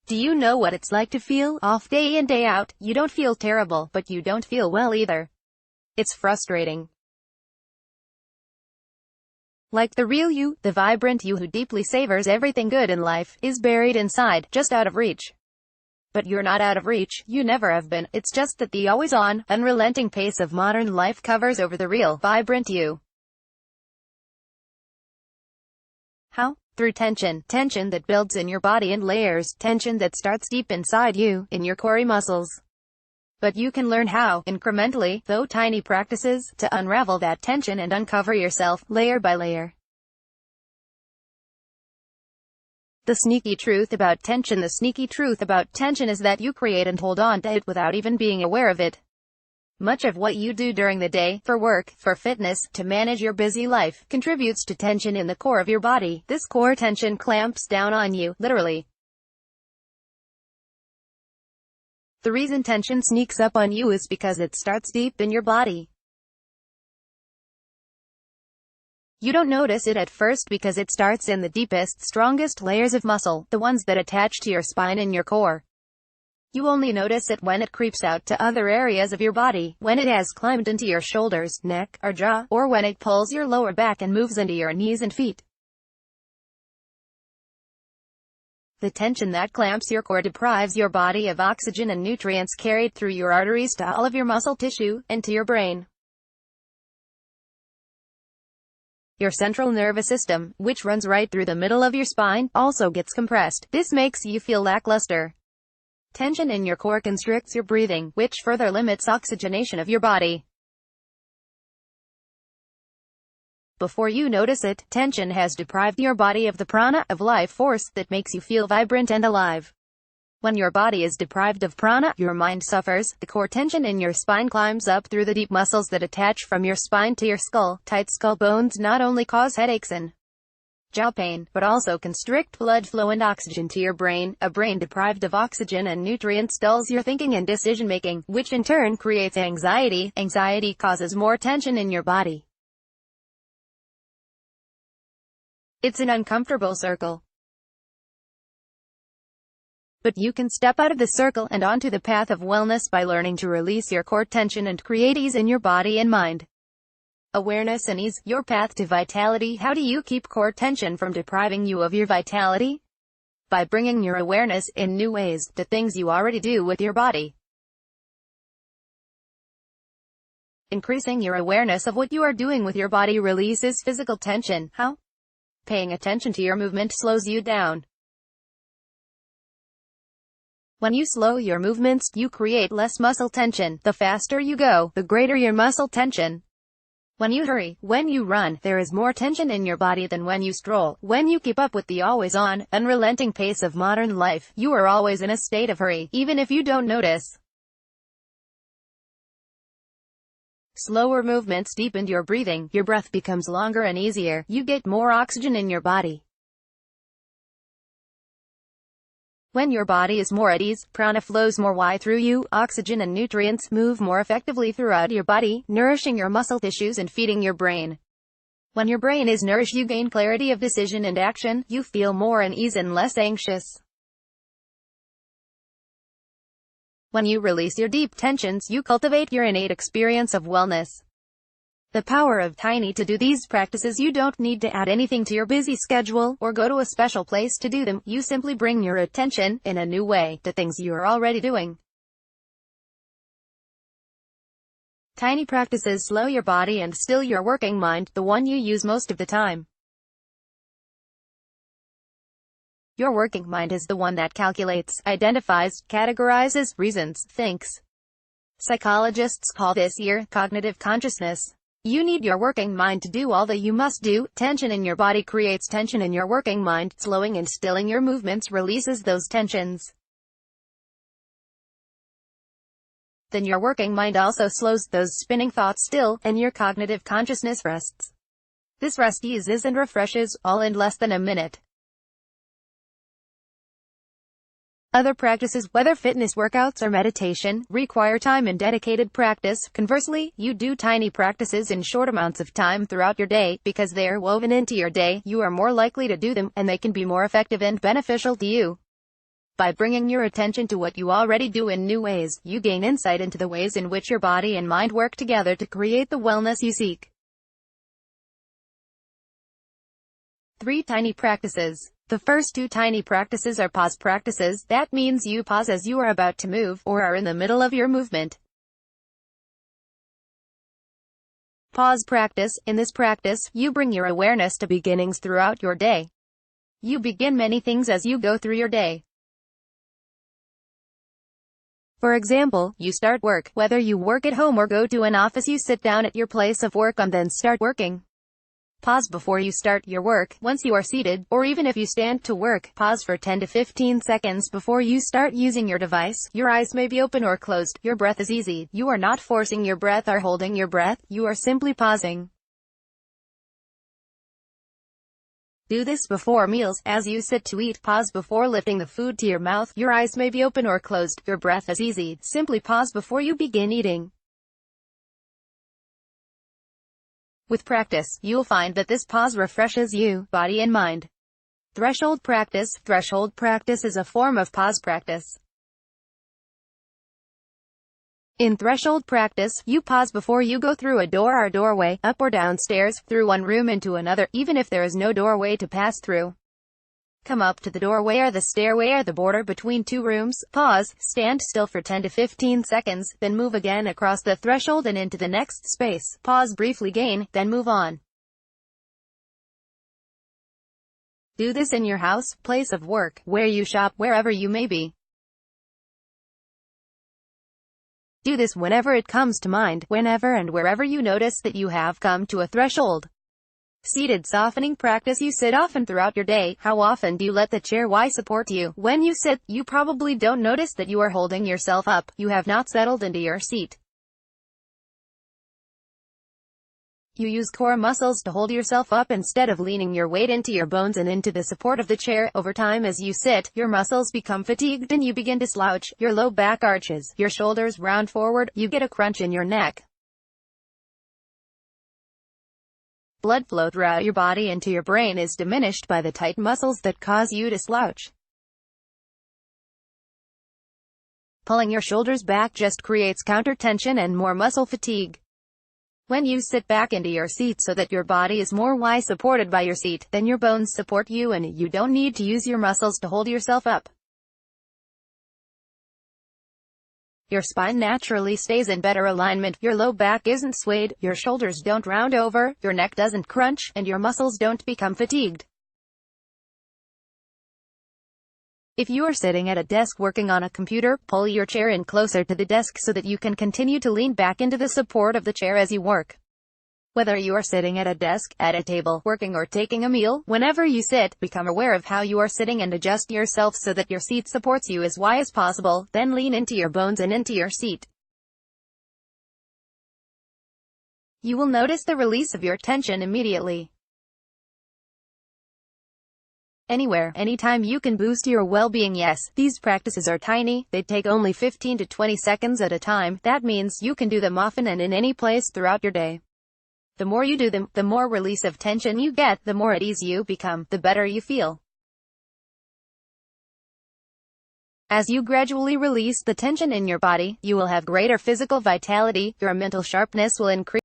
Do you know what it's like to feel off day in day out? You don't feel terrible, but you don't feel well either. It's frustrating. Like the real you, the vibrant you who deeply savors everything good in life, is buried inside, just out of reach. But you're not out of reach, you never have been. It's just that the always-on, unrelenting pace of modern life covers over the real, vibrant you. How? Through tension. Tension that builds in your body in layers. Tension that starts deep inside you, in your core muscles. But you can learn how, incrementally, though tiny practices, to unravel that tension and uncover yourself, layer by layer. The sneaky truth about tension. The sneaky truth about tension is that you create and hold on to it without even being aware of it. Much of what you do during the day, for work, for fitness, to manage your busy life, contributes to tension in the core of your body. This core tension clamps down on you, literally. The reason tension sneaks up on you is because it starts deep in your body. You don't notice it at first because it starts in the deepest, strongest layers of muscle, the ones that attach to your spine and your core. You only notice it when it creeps out to other areas of your body, when it has climbed into your shoulders, neck, or jaw, or when it pulls your lower back and moves into your knees and feet. The tension that clamps your core deprives your body of oxygen and nutrients carried through your arteries to all of your muscle tissue, and to your brain. Your central nervous system, which runs right through the middle of your spine, also gets compressed. This makes you feel lackluster. Tension in your core constricts your breathing, which further limits oxygenation of your body. Before you notice it, tension has deprived your body of the prana, of life force, that makes you feel vibrant and alive. When your body is deprived of prana, your mind suffers. The core tension in your spine climbs up through the deep muscles that attach from your spine to your skull. Tight skull bones not only cause headaches and jaw pain, but also constrict blood flow and oxygen to your brain. A brain deprived of oxygen and nutrients dulls your thinking and decision-making, which in turn creates anxiety. Anxiety causes more tension in your body. It's an uncomfortable circle. But you can step out of the circle and onto the path of wellness by learning to release your core tension and create ease in your body and mind. Awareness and ease, your path to vitality. How do you keep core tension from depriving you of your vitality? By bringing your awareness, in new ways, to things you already do with your body. Increasing your awareness of what you are doing with your body releases physical tension. How? Paying attention to your movement slows you down. When you slow your movements, you create less muscle tension. The faster you go, the greater your muscle tension. When you hurry, when you run, there is more tension in your body than when you stroll. When you keep up with the always-on, unrelenting pace of modern life, you are always in a state of hurry, even if you don't notice. Slower movements deepen your breathing, your breath becomes longer and easier, you get more oxygen in your body. When your body is more at ease, prana flows more wide through you, oxygen and nutrients move more effectively throughout your body, nourishing your muscle tissues and feeding your brain. When your brain is nourished, you gain clarity of decision and action, you feel more at ease and less anxious. When you release your deep tensions, you cultivate your innate experience of wellness. The power of tiny to do these practices. You don't need to add anything to your busy schedule, or go to a special place to do them. You simply bring your attention, in a new way, to things you are already doing. Tiny practices slow your body and still your working mind, the one you use most of the time. Your working mind is the one that calculates, identifies, categorizes, reasons, thinks. Psychologists call this your cognitive consciousness. You need your working mind to do all that you must do. Tension in your body creates tension in your working mind. Slowing and stilling your movements releases those tensions. Then your working mind also slows those spinning thoughts still, and your cognitive consciousness rests. This rest eases and refreshes, all in less than a minute. Other practices, whether fitness workouts or meditation, require time and dedicated practice. Conversely, you do tiny practices in short amounts of time throughout your day, because they are woven into your day, you are more likely to do them, and they can be more effective and beneficial to you. By bringing your attention to what you already do in new ways, you gain insight into the ways in which your body and mind work together to create the wellness you seek. 3 tiny practices. The first 2 tiny practices are pause practices. That means you pause as you are about to move, or are in the middle of your movement. Pause practice. In this practice, you bring your awareness to beginnings throughout your day. You begin many things as you go through your day. For example, you start work. Whether you work at home or go to an office, you sit down at your place of work and then start working. Pause before you start your work. Once you are seated, or even if you stand to work, pause for 10 to 15 seconds before you start using your device. Your eyes may be open or closed. Your breath is easy. You are not forcing your breath or holding your breath. You are simply pausing. Do this before meals. As you sit to eat, pause before lifting the food to your mouth. Your eyes may be open or closed. Your breath is easy. Simply pause before you begin eating. With practice, you'll find that this pause refreshes you, body and mind. Threshold practice. Threshold practice is a form of pause practice. In threshold practice, you pause before you go through a door or doorway, up or downstairs, through one room into another, even if there is no doorway to pass through. Come up to the doorway or the stairway or the border between 2 rooms, pause, stand still for 10 to 15 seconds, then move again across the threshold and into the next space. Pause briefly again, then move on. Do this in your house, place of work, where you shop, wherever you may be. Do this whenever it comes to mind, whenever and wherever you notice that you have come to a threshold. Seated softening practice. You sit often throughout your day. How often do you let the chair Y support you? When you sit, you probably don't notice that you are holding yourself up. You have not settled into your seat. You use core muscles to hold yourself up instead of leaning your weight into your bones and into the support of the chair. Over time, as you sit, your muscles become fatigued and you begin to slouch. Your low back arches, your shoulders round forward, you get a crunch in your neck. Blood flow throughout your body and to your brain is diminished by the tight muscles that cause you to slouch. Pulling your shoulders back just creates counter-tension and more muscle fatigue. When you sit back into your seat so that your body is more Y supported by your seat, then your bones support you and you don't need to use your muscles to hold yourself up. Your spine naturally stays in better alignment, your low back isn't swayed, your shoulders don't round over, your neck doesn't crunch, and your muscles don't become fatigued. If you are sitting at a desk working on a computer, pull your chair in closer to the desk so that you can continue to lean back into the support of the chair as you work. Whether you are sitting at a desk, at a table, working or taking a meal, whenever you sit, become aware of how you are sitting and adjust yourself so that your seat supports you as wide as possible, then lean into your bones and into your seat. You will notice the release of your tension immediately. Anywhere, anytime you can boost your well-being. Yes, these practices are tiny, they take only 15 to 20 seconds at a time. That means you can do them often and in any place throughout your day. The more you do them, the more release of tension you get, the more at ease you become, the better you feel. As you gradually release the tension in your body, you will have greater physical vitality, your mental sharpness will increase.